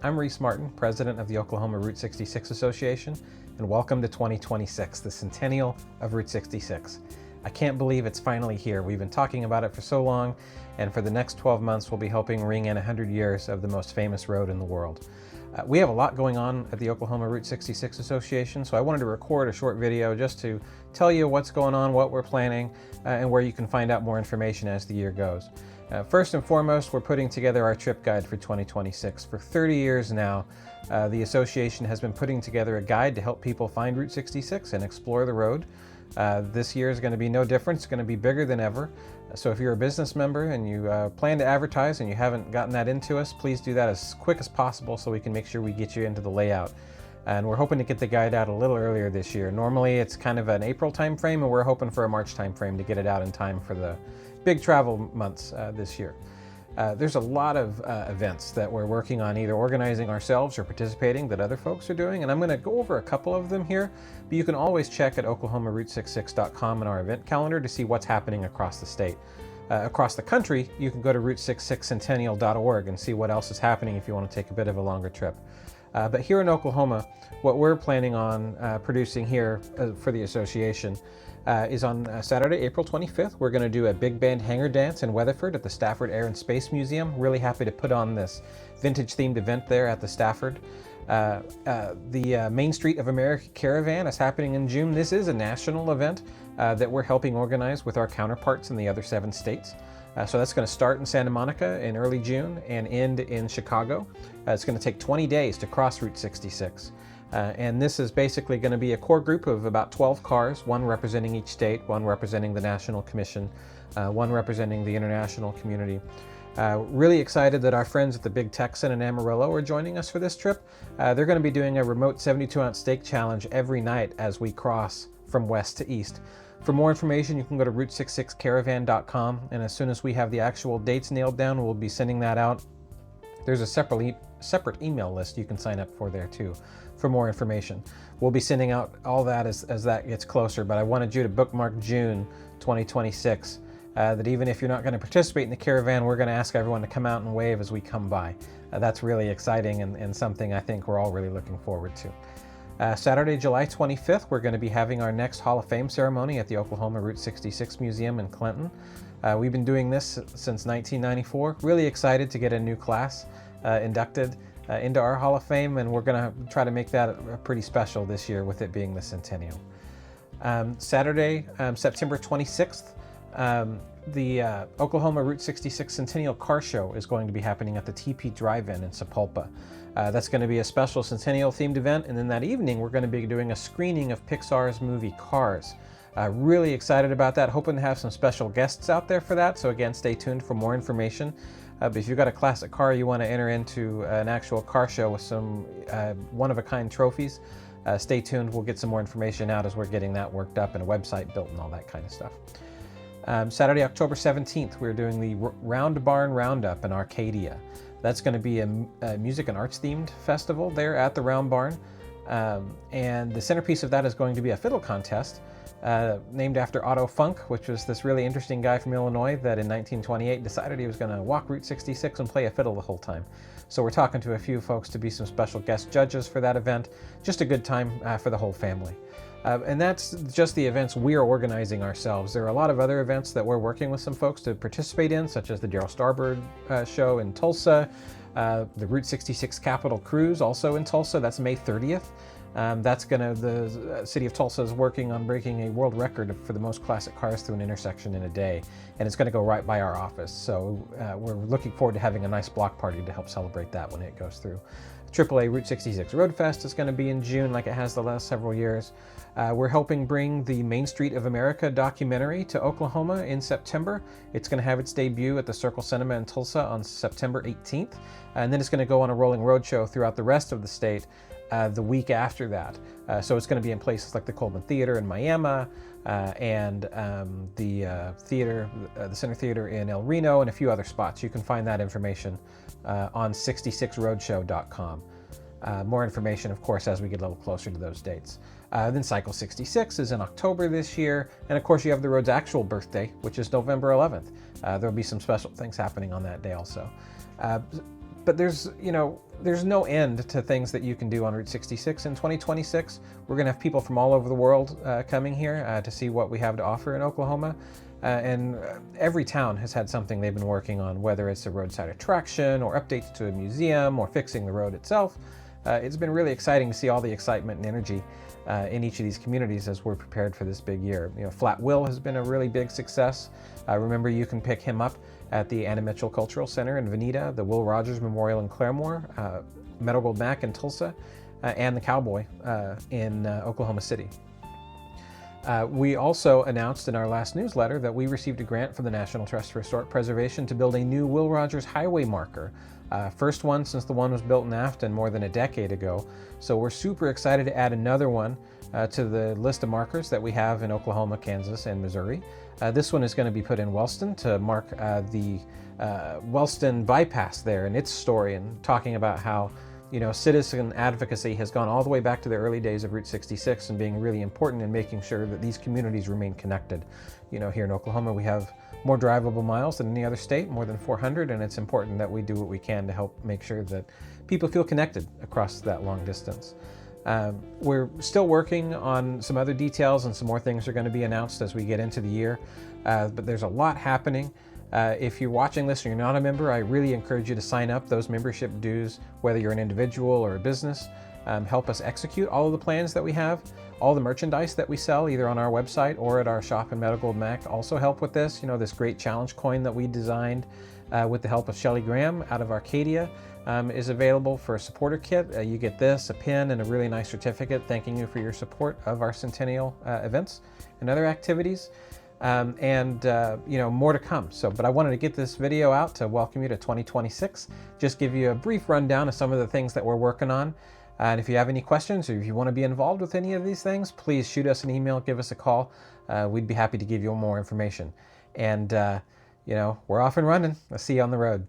I'm Reese Martin, president of the Oklahoma Route 66 Association, and welcome to 2026, the Centennial of Route 66. I can't believe it's finally here. We've been talking about it for so long, and for the next 12 months we'll be helping ring in 100 years of the most famous road in the world. We have a lot going on at the Oklahoma Route 66 Association, so I wanted to record a short video just to tell you what's going on, what we're planning, and where you can find out more information as the year goes. First and foremost, we're putting together our trip guide for 2026. For 30 years now, the association has been putting together a guide to help people find Route 66 and explore the road. This year is going to be no different. It's going to be bigger than ever. So if you're a business member and you plan to advertise and you haven't gotten that into us, please do that as quick as possible so we can make sure we get you into the layout. And we're hoping to get the guide out a little earlier this year. Normally it's kind of an April time frame, and we're hoping for a March time frame to get it out in time for the big travel months this year. There's a lot of events that we're working on, either organizing ourselves or participating that other folks are doing, and I'm going to go over a couple of them here, but you can always check at oklahomaroute66.com in our event calendar to see what's happening across the state. Across the country, you can go to route66centennial.org and see what else is happening if you want to take a bit of a longer trip. But here in Oklahoma, what we're planning on producing here for the association is on Saturday, April 25th. We're going to do a big band hangar dance in Weatherford at the Stafford Air and Space Museum. Really happy to put on this vintage themed event there at the Stafford. The Main Street of America Caravan is happening in June. This is a national event that we're helping organize with our counterparts in the other 7 states. So that's going to start in Santa Monica in early June and end in Chicago. It's going to take 20 days to cross Route 66. And this is basically going to be a core group of about 12 cars, one representing each state, one representing the National Commission, one representing the international community. Really excited that our friends at the Big Texan in Amarillo are joining us for this trip. They're going to be doing a remote 72-ounce steak challenge every night as we cross from west to east. For more information, you can go to route66caravan.com, and as soon as we have the actual dates nailed down, we'll be sending that out. There's a separate email list you can sign up for there too for more information. We'll be sending out all that as that gets closer, but I wanted you to bookmark June 2026, that even if you're not going to participate in the caravan, we're going to ask everyone to come out and wave as we come by. That's really exciting and something I think we're all really looking forward to. Saturday, July 25th, we're going to be having our next Hall of Fame ceremony at the Oklahoma Route 66 Museum in Clinton. We've been doing this since 1994. Really excited to get a new class inducted into our Hall of Fame, and we're going to try to make that pretty special this year with it being the Centennial. Saturday, September 26th, the Oklahoma Route 66 Centennial Car Show is going to be happening at the TP Drive-In in Sapulpa. That's going to be a special Centennial themed event, and then that evening we're going to be doing a screening of Pixar's movie Cars. Really excited about that, hoping to have some special guests out there for that, so again, stay tuned for more information. But if you've got a classic car you want to enter into an actual car show with some one-of-a-kind trophies, stay tuned. We'll get some more information out as we're getting that worked up and a website built and all that kind of stuff. Saturday, October 17th, we're doing the Round Barn Roundup in Arcadia. That's going to be a music and arts themed festival there at the Round Barn. And the centerpiece of that is going to be a fiddle contest named after Otto Funk, which was this really interesting guy from Illinois that in 1928 decided he was going to walk Route 66 and play a fiddle the whole time. So we're talking to a few folks to be some special guest judges for that event. Just a good time for the whole family. And that's just the events we are organizing ourselves. There are a lot of other events that we're working with some folks to participate in, such as the Darryl Starbird show in Tulsa, the Route 66 Capitol Cruise also in Tulsa. That's May 30th. The city of Tulsa is working on breaking a world record for the most classic cars through an intersection in a day, and it's going to go right by our office. So we're looking forward to having a nice block party to help celebrate that when it goes through. AAA Route 66 Road Fest is going to be in June like it has the last several years. We're helping bring the Main Street of America documentary to Oklahoma in September. It's going to have its debut at the Circle Cinema in Tulsa on September 18th, and then it's going to go on a rolling roadshow throughout the rest of the state the week after that. So it's going to be in places like the Coleman Theater in Miami and the Center Theater in El Reno and a few other spots. You can find that information on 66roadshow.com. More information, of course, as we get a little closer to those dates. Then Cycle 66 is in October this year, and of course you have the road's actual birthday, which is November 11th. There'll be some special things happening on that day also. But there's, there's no end to things that you can do on Route 66 in 2026. We're going to have people from all over the world coming here to see what we have to offer in Oklahoma. And every town has had something they've been working on, whether it's a roadside attraction or updates to a museum or fixing the road itself. It's been really exciting to see all the excitement and energy in each of these communities as we're prepared for this big year. Flat Will has been a really big success. Remember, you can pick him up at the Anna Mitchell Cultural Center in Veneta, the Will Rogers Memorial in Claremore, Meadow Gold Mac in Tulsa, and the Cowboy in Oklahoma City. We also announced in our last newsletter that we received a grant from the National Trust for Historic Preservation to build a new Will Rogers highway marker. First one since the one was built in Afton more than a decade ago. So we're super excited to add another one to the list of markers that we have in Oklahoma, Kansas, and Missouri. This one is going to be put in Wellston to mark the Wellston bypass there and its story, and talking about how citizen advocacy has gone all the way back to the early days of Route 66 and being really important in making sure that these communities remain connected. Here in Oklahoma, we have more drivable miles than any other state, more than 400, and it's important that we do what we can to help make sure that people feel connected across that long distance. We're still working on some other details, and some more things are going to be announced as we get into the year, but there's a lot happening. If you're watching this and you're not a member, I really encourage you to sign up. Those membership dues, whether you're an individual or a business, help us execute all of the plans that we have. All the merchandise that we sell, either on our website or at our shop in Meadow Gold Mac, also help with this. This great challenge coin that we designed with the help of Shelley Graham out of Arcadia is available for a supporter kit. You get this, a pin, and a really nice certificate thanking you for your support of our Centennial events and other activities. More to come. But I wanted to get this video out to welcome you to 2026. Just give you a brief rundown of some of the things that we're working on. And if you have any questions, or if you want to be involved with any of these things, please shoot us an email, give us a call. We'd be happy to give you more information. And, we're off and running. I'll see you on the road.